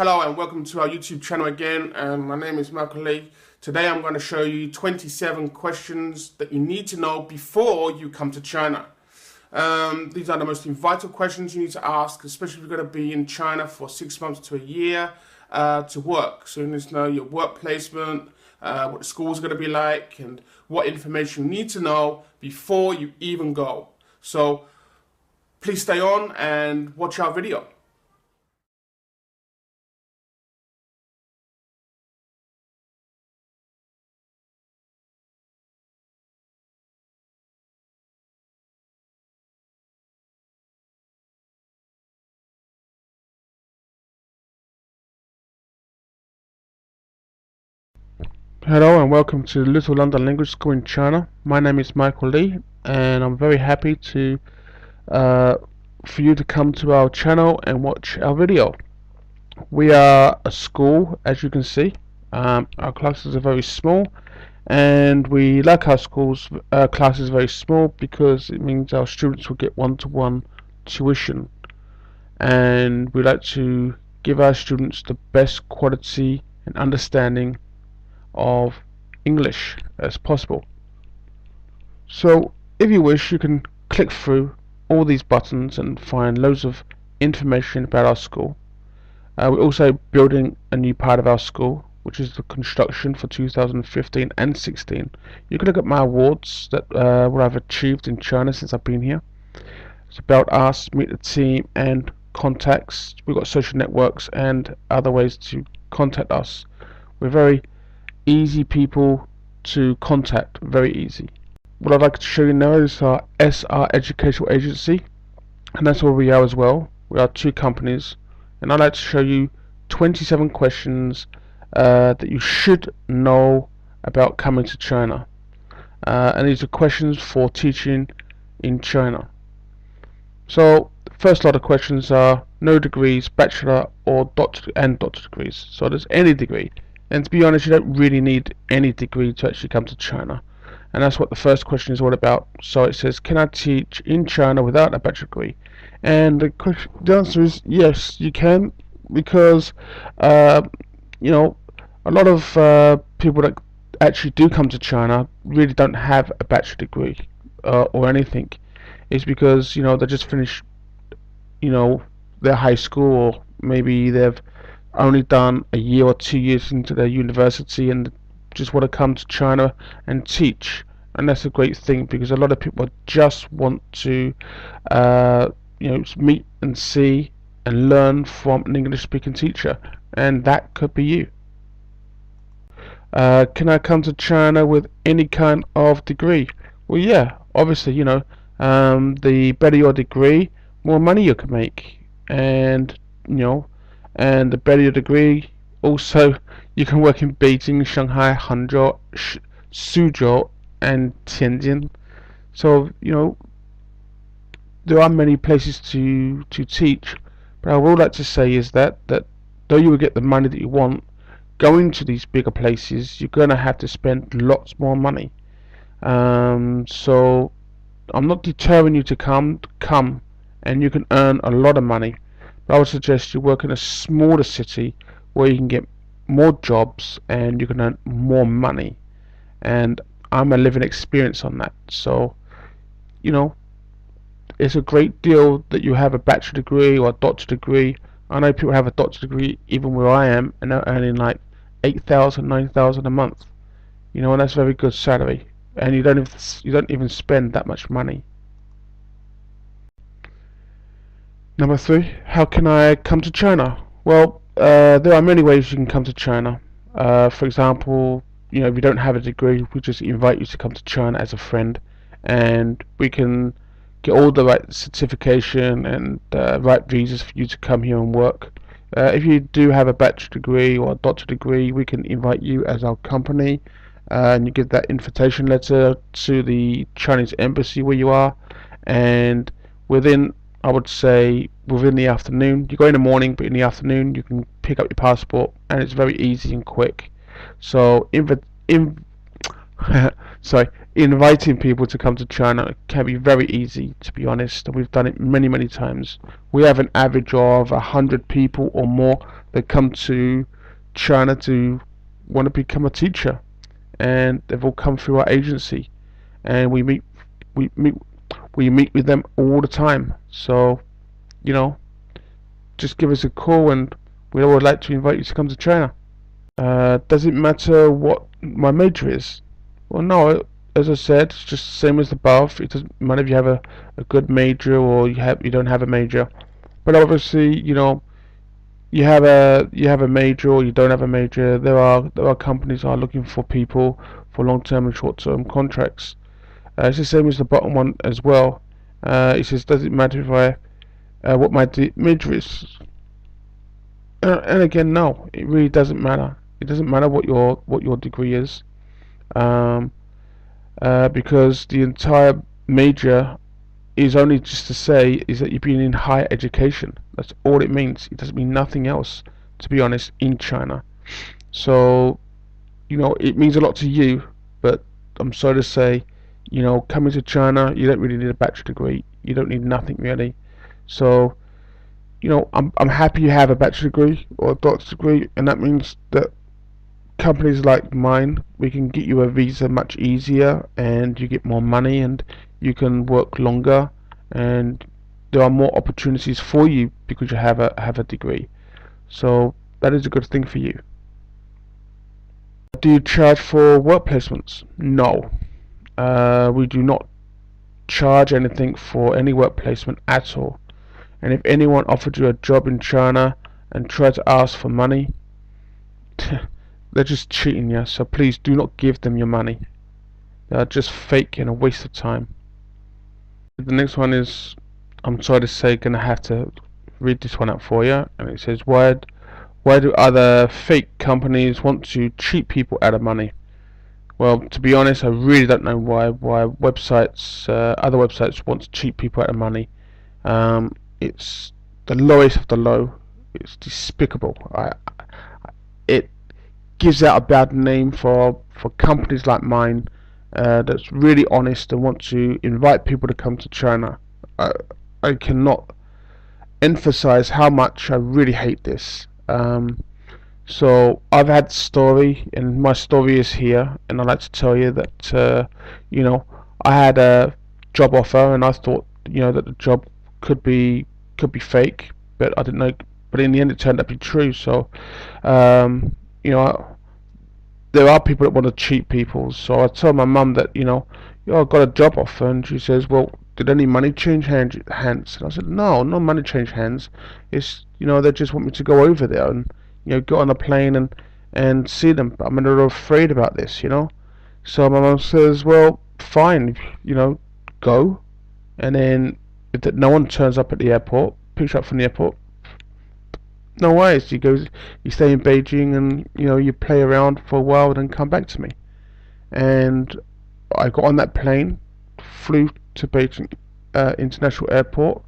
Hello and welcome to our YouTube channel again. My name is Michael Lee. Today I'm going to show you 27 questions that you need to know before you come to China. These are the most vital questions you need to ask, especially if you're going to be in China for 6 months to a year to work. So you need to know your work placement, what the school is going to be like, and what information you need to know before you even go. So please stay on and watch our video. Hello and welcome to Little London Language School in China. My name is Michael Lee and I'm very happy for you to come to our channel and watch our video. We are a school, as you can see. Our classes are very small, and we like our classes very small because it means our students will get one-to-one tuition, and we like to give our students the best quality and understanding of English as possible. So if you wish, you can click through all these buttons and find loads of information about our school. We're also building a new part of our school, which is the construction for 2015 and 16. You can look at my awards that what I've achieved in China since I've been here. It's about us, meet the team, and contacts. We've got social networks and other ways to contact us. We're very easy people to contact, very easy. What I'd like to show you now is our SR Educational Agency, and that's where we are as well. We are two companies, and I'd like to show you 27 questions that you should know about coming to China. And these are questions for teaching in China. So the first lot of questions are no degrees, bachelor or doctor degrees. So there's any degree. And to be honest, you don't really need any degree to actually come to China. And that's what the first question is all about. So it says, can I teach in China without a bachelor degree? And the answer is yes, you can, because you know, a lot of people that actually do come to China really don't have a bachelor degree or anything. It's because, you know, they just finished, you know, their high school, or maybe they've only done a year or 2 years into their university and just want to come to China and teach. And that's a great thing, because a lot of people just want to you know, meet and see and learn from an English speaking teacher, and that could be you. Can I come to China with any kind of degree? Well, yeah, obviously, you know, the better your degree, more money you can make, and you know, and the better your degree, also you can work in Beijing, Shanghai, Hangzhou, Suzhou, and Tianjin. So you know, there are many places to teach, but I would like to say is that though you will get the money that you want, going to these bigger places, you're gonna have to spend lots more money. So I'm not deterring you to come, and you can earn a lot of money. But I would suggest you work in a smaller city where you can get more jobs and you can earn more money. And I'm a living experience on that. So, you know, it's a great deal that you have a bachelor degree or a doctor degree. I know people have a doctor degree even where I am, and they're earning like 8,000, 9,000 a month. You know, and that's a very good salary. And you don't even spend that much money. Number 3, how can I come to China? Well, there are many ways you can come to China. For example, you know, if you don't have a degree, we just invite you to come to China as a friend, and we can get all the right certification and right visas for you to come here and work. If you do have a bachelor degree or a doctor degree, we can invite you as our company, and you give that invitation letter to the Chinese embassy where you are, and within, I would say, within the afternoon, you go in the morning, but in the afternoon you can pick up your passport, and it's very easy and quick. So sorry, inviting people to come to China can be very easy, to be honest. We've done it many times. We have an average of 100 people or more that come to China to want to become a teacher, and they've all come through our agency, and we meet we meet with them all the time. So, you know, just give us a call, and we would like to invite you to come to China. Does it matter what my major is? Well, no. As I said, it's just the same as above. It doesn't matter if you have a good major or you don't have a major. But obviously, you have a major or you don't have a major. There are companies that are looking for people for long-term and short-term contracts. It's the same as the bottom one as well. It says, does it matter if what my major is? And again, no, it really doesn't matter. It doesn't matter what your degree is, um, because the entire major is only just to say is that you've been in higher education. That's all it means. It doesn't mean nothing else, to be honest, in China. So, it means a lot to you, but I'm sorry to say, coming to China, you don't really need a bachelor degree. You don't need nothing really. So, I'm happy you have a bachelor degree or a doctor's degree, and that means that companies like mine, we can get you a visa much easier, and you get more money, and you can work longer, and there are more opportunities for you because you have a degree. So that is a good thing for you. Do you charge for work placements? No, we do not charge anything for any work placement at all. And if anyone offered you a job in China and tried to ask for money, they're just cheating you. So please do not give them your money. They are just fake and a waste of time. The next one is, I'm sorry to say, gonna have to read this one out for you. And it says, why do other fake companies want to cheat people out of money? Well, to be honest, I really don't know why other websites want to cheat people out of money. It's the lowest of the low. It's despicable. It gives out a bad name for companies like mine, that's really honest and want to invite people to come to China. I cannot emphasize how much I really hate this. So I've had the story, and my story is here, and I'd like to tell you that I had a job offer, and I thought that the job could be fake, but I didn't know. But in the end, it turned out to be true. So there are people that want to cheat people. So I told my mum that I got a job offer, and she says, well, did any money change hands? And I said, no money change hands. It's they just want me to go over there and get on a plane and see them. But I'm a little afraid about this. So my mum says, well, fine, go. And then if no one turns up at the airport, picks you up from the airport, no worries. You stay in Beijing, and you play around for a while, and then come back to me. And I got on that plane, flew to Beijing International Airport,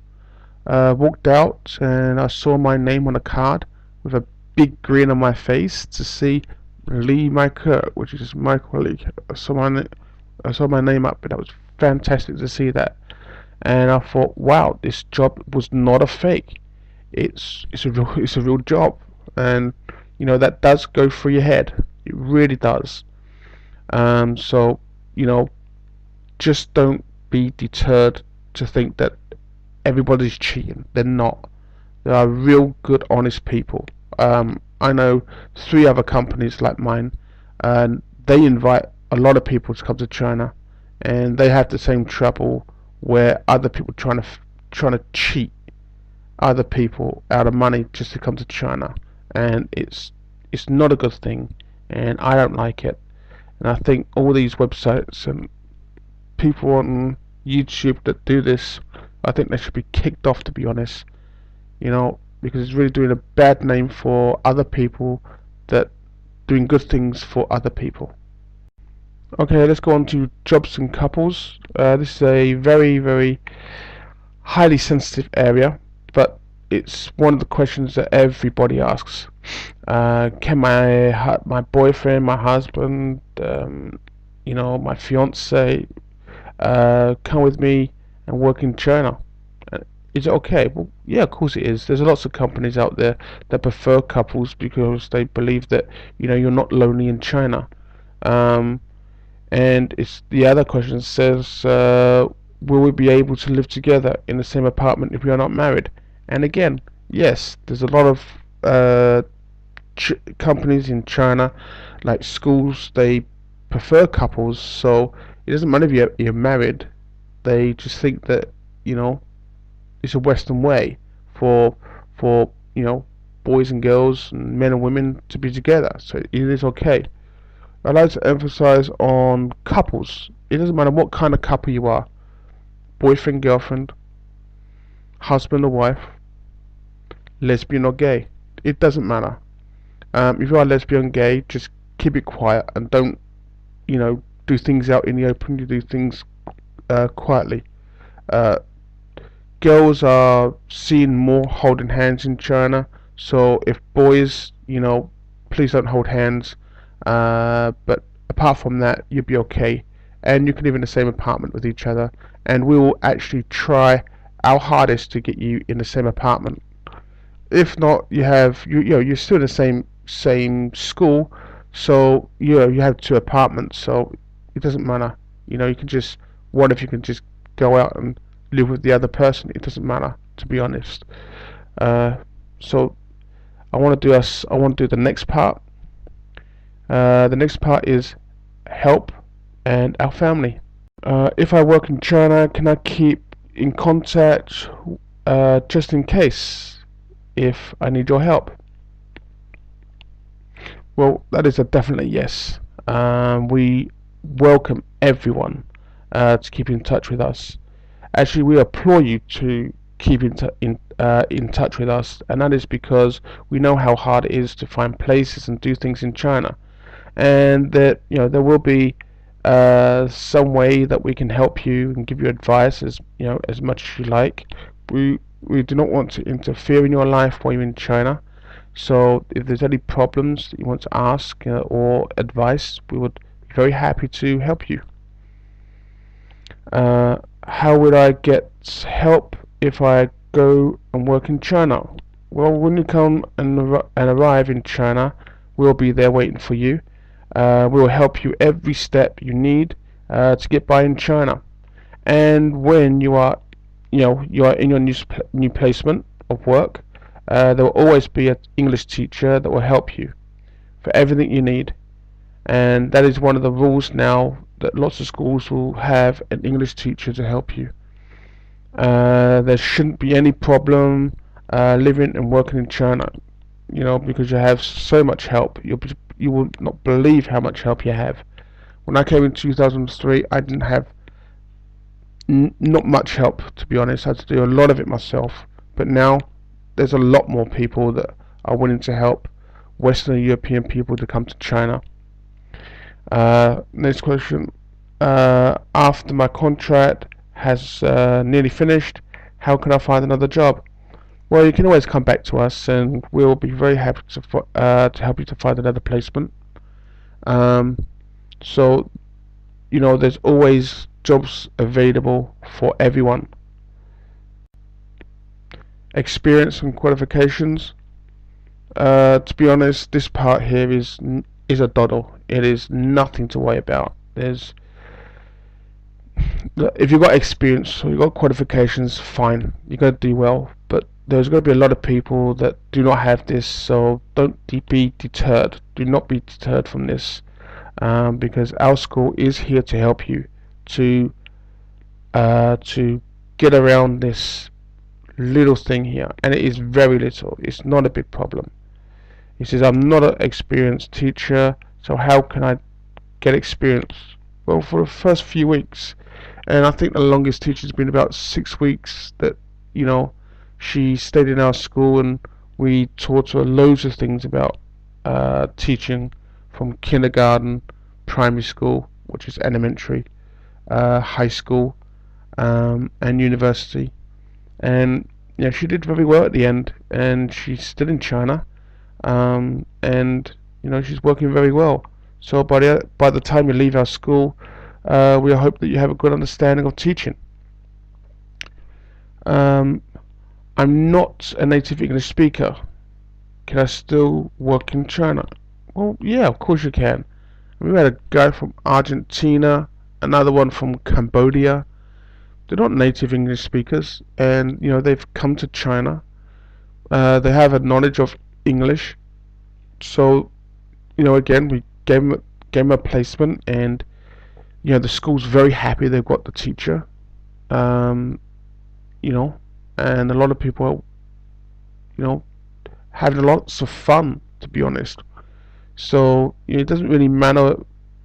walked out, and I saw my name on a card with a big grin on my face to see Lee Mike, which is my colleague. I saw my name up, and that was fantastic to see that. And I thought, wow, this job was not a fake. It's a real job, and that does go through your head. It really does. So just don't be deterred to think that everybody's cheating. They're not. There are real good, honest people. I know 3 other companies like mine, and they invite a lot of people to come to China, and they have the same trouble where other people trying to cheat other people out of money just to come to China, and it's not a good thing, and I don't like it. And I think all these websites and people on YouTube that do this, I think they should be kicked off, to be honest. Because it's really doing a bad name for other people that doing good things for other people. Okay, let's go on to jobs and couples. This is a very highly sensitive area, but it's one of the questions that everybody asks. Can my boyfriend, my husband, my fiance come with me and work in China. Uh, Is it okay? Well, yeah, of course it is. There's lots of companies out there that prefer couples because they believe that you're not lonely in China. Um, and it's the other question says, will we be able to live together in the same apartment if we are not married? And again, yes, there's a lot of companies in China, like schools, they prefer couples. So it doesn't matter if you're married. They just think that you know it's a Western way for for boys and girls and men and women to be together. So it is okay. I like to emphasize on couples. It doesn't matter what kind of couple you are, boyfriend, girlfriend, husband or wife, lesbian or gay. It doesn't matter. If you are lesbian, gay, just keep it quiet and don't do things out in the open. You do things quietly. Uh, Girls are seen more holding hands in China. So if boys, please don't hold hands. But apart from that, you'll be okay. And you can live in the same apartment with each other. And we will actually try our hardest to get you in the same apartment. If not, you're still in the same school, so you have two apartments. So it doesn't matter. You can just one if you can just go out and live with the other person. It doesn't matter, to be honest. Uh, so I want to do the next part. The next part is help and our family. If I work in China, can I keep in contact just in case if I need your help? Well, that is a definite yes. We welcome everyone to keep in touch with us. Actually, we implore you to keep in touch with us, and that is because we know how hard it is to find places and do things in China, and that there will be some way that we can help you and give you advice as much as you like. We do not want to interfere in your life while you're in China. So if there's any problems that you want to ask or advice, we would be very happy to help you. How would I get help if I go and work in China? Well, when you come and arrive in China, we'll be there waiting for you. We will help you every step you need to get by in China. And when you are in your new placement of work, there will always be an English teacher that will help you for everything you need. And that is one of the rules now, that lots of schools will have an English teacher to help you. There shouldn't be any problem living and working in China, because you have so much help. You will not believe how much help you have. When I came in 2003, I didn't have not much help, to be honest. I had to do a lot of it myself. But now there's a lot more people that are willing to help Western European people to come to China. Next question. After my contract has nearly finished, how can I find another job? Well, you can always come back to us, and we'll be very happy to help you to find another placement. So there's always jobs available for everyone. Experience and qualifications. To be honest, this part here is a doddle. It is nothing to worry about. If you've got experience or you've got qualifications, fine, you're going to do well. But there's going to be a lot of people that do not have this, so don't be deterred. Do not be deterred from this, because our school is here to help you to get around this little thing here, and it is very little. It's not a big problem. He says, I'm not an experienced teacher, so how can I get experience? Well, for the first few weeks, and I think the longest teacher's been about 6 weeks, that she stayed in our school, and we taught her loads of things about teaching, from kindergarten, primary school, which is elementary, high school, and university. And she did very well at the end, and she's still in China, and she's working very well. So by the time you leave our school, we hope that you have a good understanding of teaching. Um, I'm not a native English speaker. Can I still work in China? Well, yeah, of course you can. We had a guy from Argentina, another one from Cambodia. They're not native English speakers, and they've come to China. They have a knowledge of English, so again we gave them a placement, and the school's very happy they've got the teacher. Um, you know, and a lot of people are, having lots of fun, to be honest. So it doesn't really matter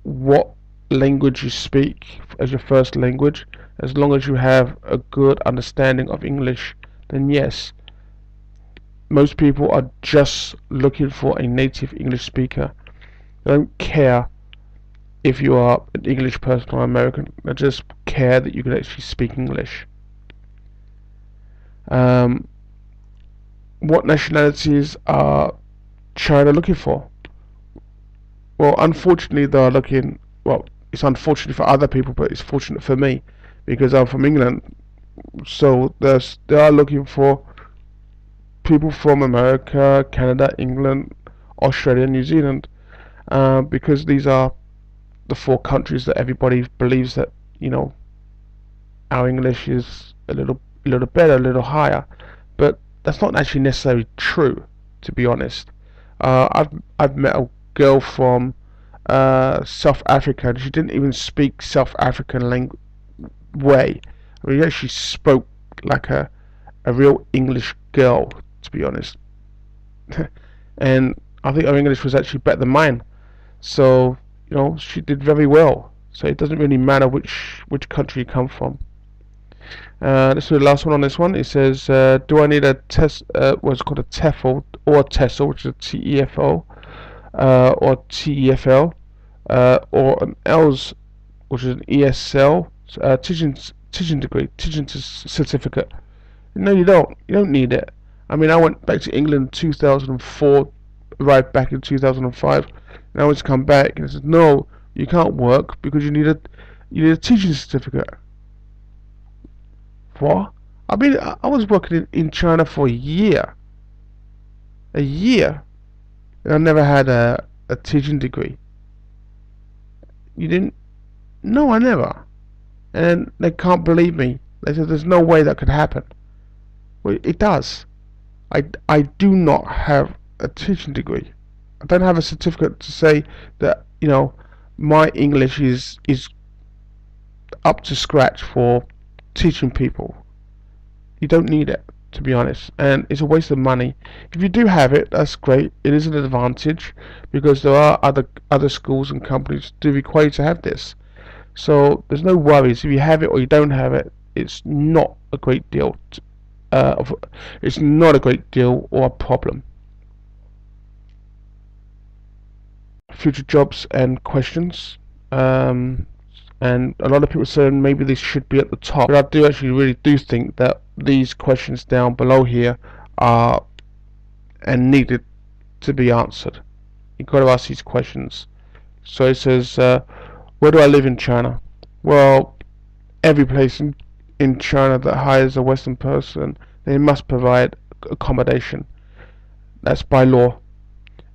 what language you speak as your first language, as long as you have a good understanding of English, then yes, most people are just looking for a native English speaker. They don't care if you are an English person or American. They just care that you can actually speak English. Um, what nationalities are China looking for? Well, unfortunately, they are looking. Well, it's unfortunate for other people, but it's fortunate for me because I'm from England. So they are looking for people from America, Canada, England, Australia, New Zealand, because these are the four countries that everybody believes that our English is a little better, a little higher, but that's not actually necessarily true, to be honest. I've met a girl from South Africa, and she didn't even speak South African way. I mean, yeah, she spoke like a real English girl, to be honest. And I think her English was actually better than mine. So she did very well. So it doesn't really matter which country you come from. This is the last one on this one. It says, do I need a test? What's called a TEFL or a TESOL, which is a TEFL, or TEFL, or an ELS, which is an ESL, teaching degree, teaching certificate. No, you don't. You don't need it. I mean, I went back to England in 2004, arrived back in 2005, and I was to come back, and it said, no, you can't work because you need a teaching certificate. What? I mean, I was working in China for a year, and I never had a teaching degree. You didn't? No, I never. And they can't believe me. They said there's no way that could happen. Well, it does. I do not have a teaching degree. I don't have a certificate to say that my English is up to scratch for teaching people. You don't need it, to be honest, and it's a waste of money. If you do have it, that's great. It is an advantage because there are other schools and companies do require you to have this. So there's no worries if you have it or you don't have it. It's not a great deal. It's not a great deal or a problem. Future jobs and questions. And a lot of people saying maybe this should be at the top, but I do actually really do think that these questions down below here are and needed to be answered. You've got to ask these questions. So it says, where do I live in China? Well, every place in China that hires a Western person, they must provide accommodation. That's by law.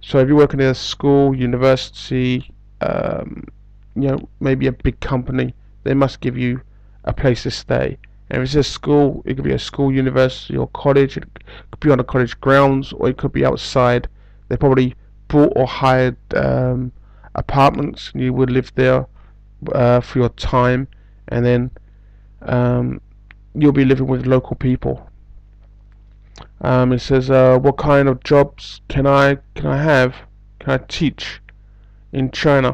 So if you're working in a school, university, maybe a big company, they must give you a place to stay. And if it's a school, it could be a school, university, or college. It could be on the college grounds, or it could be outside. They probably bought or hired apartments, and you would live there for your time, and then you'll be living with local people. It says, what kind of jobs can I have? Can I teach in China?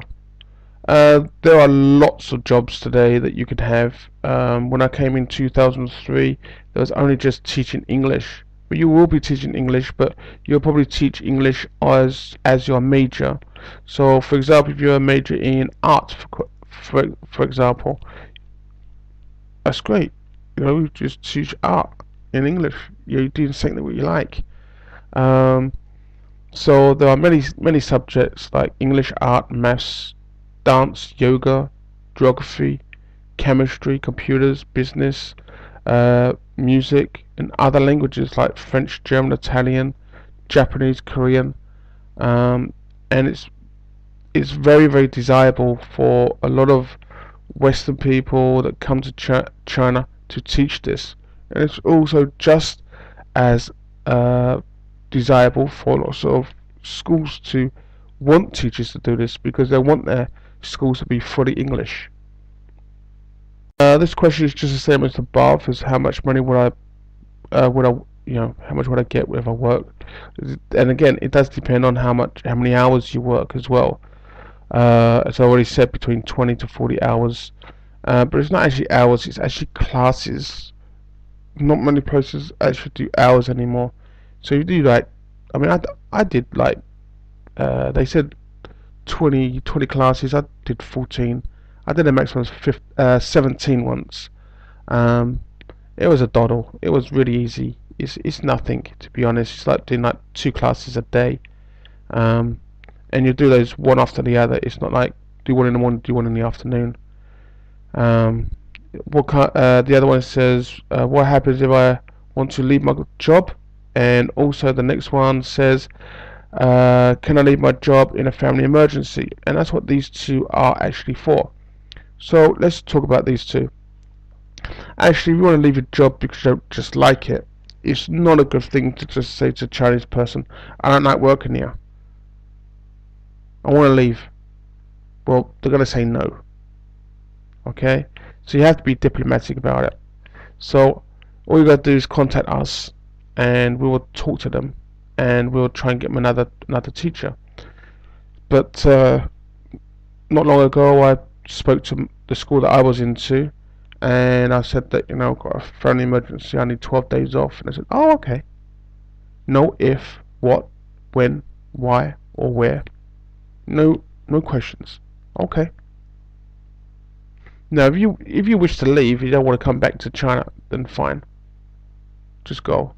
There are lots of jobs today that you could have. When I came in 2003, there was only just teaching English. But you will be teaching English, but you'll probably teach English as your major. So, for example, if you're a major in art, for example, that's great. You just teach art in English. You're doing something that you like. So there are many subjects like English, art, maths, dance, yoga, geography, chemistry, computers, business, music, and other languages like French, German, Italian, Japanese, Korean, um, and it's very desirable for a lot of Western people that come to China to teach this, and it's also just as desirable for lots of schools to want teachers to do this because they want their schools to be fully English. This question is just the same as above: is how much money would I how much would I get if I work? And again, it does depend on how many hours you work as well. As I already said, between 20 to 40 hours. But it's not actually hours; it's actually classes. Not many places actually do hours anymore. So you do like, I mean, I did like, they said 20 classes. I did 14. I did a maximum of 17 once. Um, it was a doddle. It was really easy. It's nothing, to be honest. It's like doing like 2 classes a day. Um, and you do those one after the other. It's not like do one in the morning, do one in the afternoon. Um, the other one says, what happens if I want to leave my job? And also the next one says, can I leave my job in a family emergency? And that's what these two are actually for. So let's talk about these two. Actually, if you want to leave your job because you don't just like it, it's not a good thing to just say to a Chinese person, I don't like working here. I want to leave. Well, they're going to say no. Okay? So you have to be diplomatic about it. So all you got to do is contact us and we will talk to them and we'll try and get them another teacher. But not long ago I spoke to the school that I was into and I said that, I've got a family emergency, I need 12 days off. And they said, oh, okay. No if, what, when, why, or where. No questions. Okay. Now, if you wish to leave, you don't want to come back to China, then fine. Just go.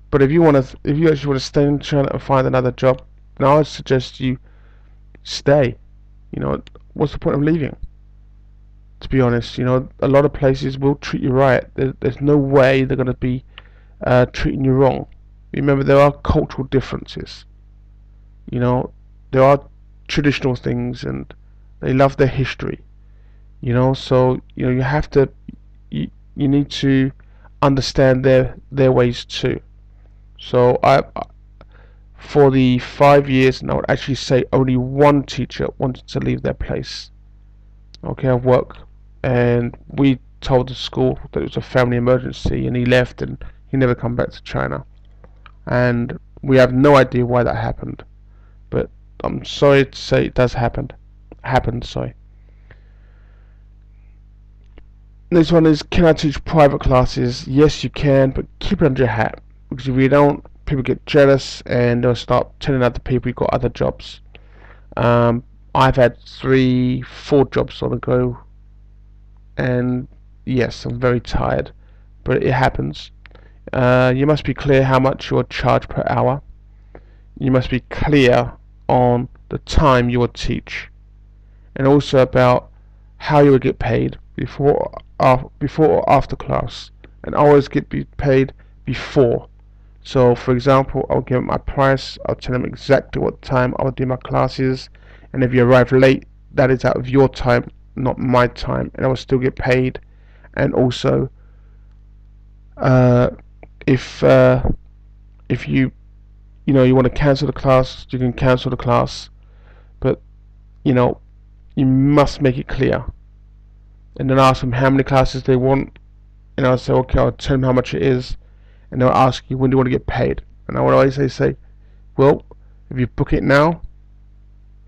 But if you actually want to stay in China and find another job, then I would suggest you stay. What's the point of leaving? To be honest, a lot of places will treat you right. There's no way they're going to be treating you wrong. Remember, there are cultural differences. There are traditional things, and they love their history. So you have to you need to understand their ways too. So for the 5 years, and I would actually say only one teacher wanted to leave their place. Okay, of work, and we told the school that it was a family emergency, and he left, and he never come back to China. And we have no idea why that happened, but I'm sorry to say it does happen. Happened, sorry. This one is, can I teach private classes? Yes, you can, but keep it under your hat. Because if you don't, people get jealous and they'll start telling other people you've got other jobs. I've had 3, 4 jobs on the go. And yes, I'm very tired. But it happens. You must be clear how much you are charged per hour. You must be clear on the time you will teach. And also about how you will get paid before or after class, and always get paid before. So for example, I'll give them my price, I'll tell them exactly what time I'll do my classes, and if you arrive late, that is out of your time, not my time, and I will still get paid. And also if you want to cancel the class, you can cancel the class, but you must make it clear. And then ask them how many classes they want, and I'll say, okay, I'll tell them how much it is, and they'll ask you, when do you want to get paid? And I would always say, well, if you book it now,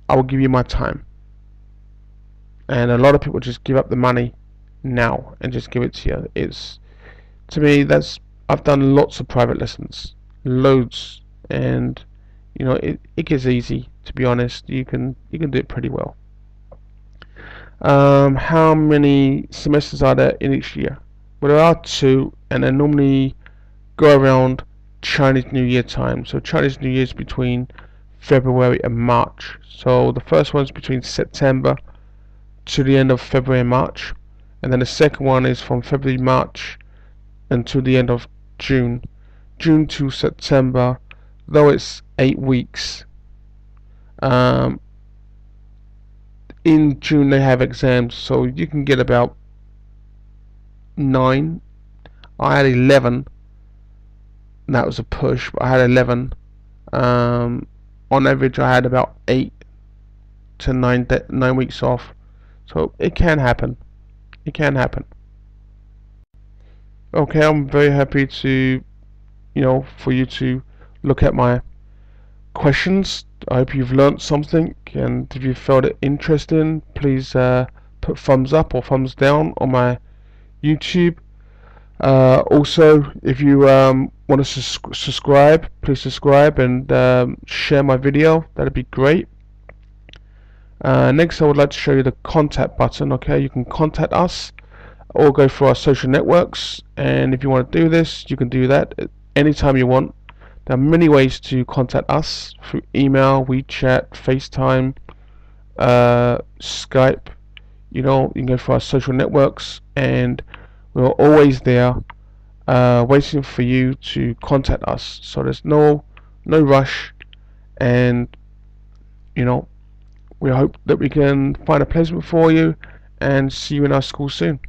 I will give you my time. And a lot of people just give up the money now and just give it to you. To me, I've done lots of private lessons, loads, and it gets easy. To be honest, you can do it pretty well. How many semesters are there in each year? Well, there are 2, and they normally go around Chinese New Year time. So Chinese New Year is between February and March. So the first one's between September to the end of February and March, and then the second one is from February, March until the end of June. June to September, though it's 8 weeks. In June they have exams, so you can get about 9. I had 11, and that was a push, but I had 11. On average I had about 8 to 9 weeks off, so it can happen. It can happen. Okay, I'm very happy to, for you to look at my questions. I hope you've learnt something, and if you found it interesting, please put thumbs up or thumbs down on my YouTube. Also, if you want to subscribe, please subscribe and share my video. That'd be great. Next, I would like to show you the contact button. Okay, you can contact us or go through our social networks, and if you want to do this, you can do that anytime you want. There are many ways to contact us through email, WeChat, FaceTime, Skype. You can go through our social networks, and we're always there waiting for you to contact us. So there's no rush, and we hope that we can find a placement for you and see you in our school soon.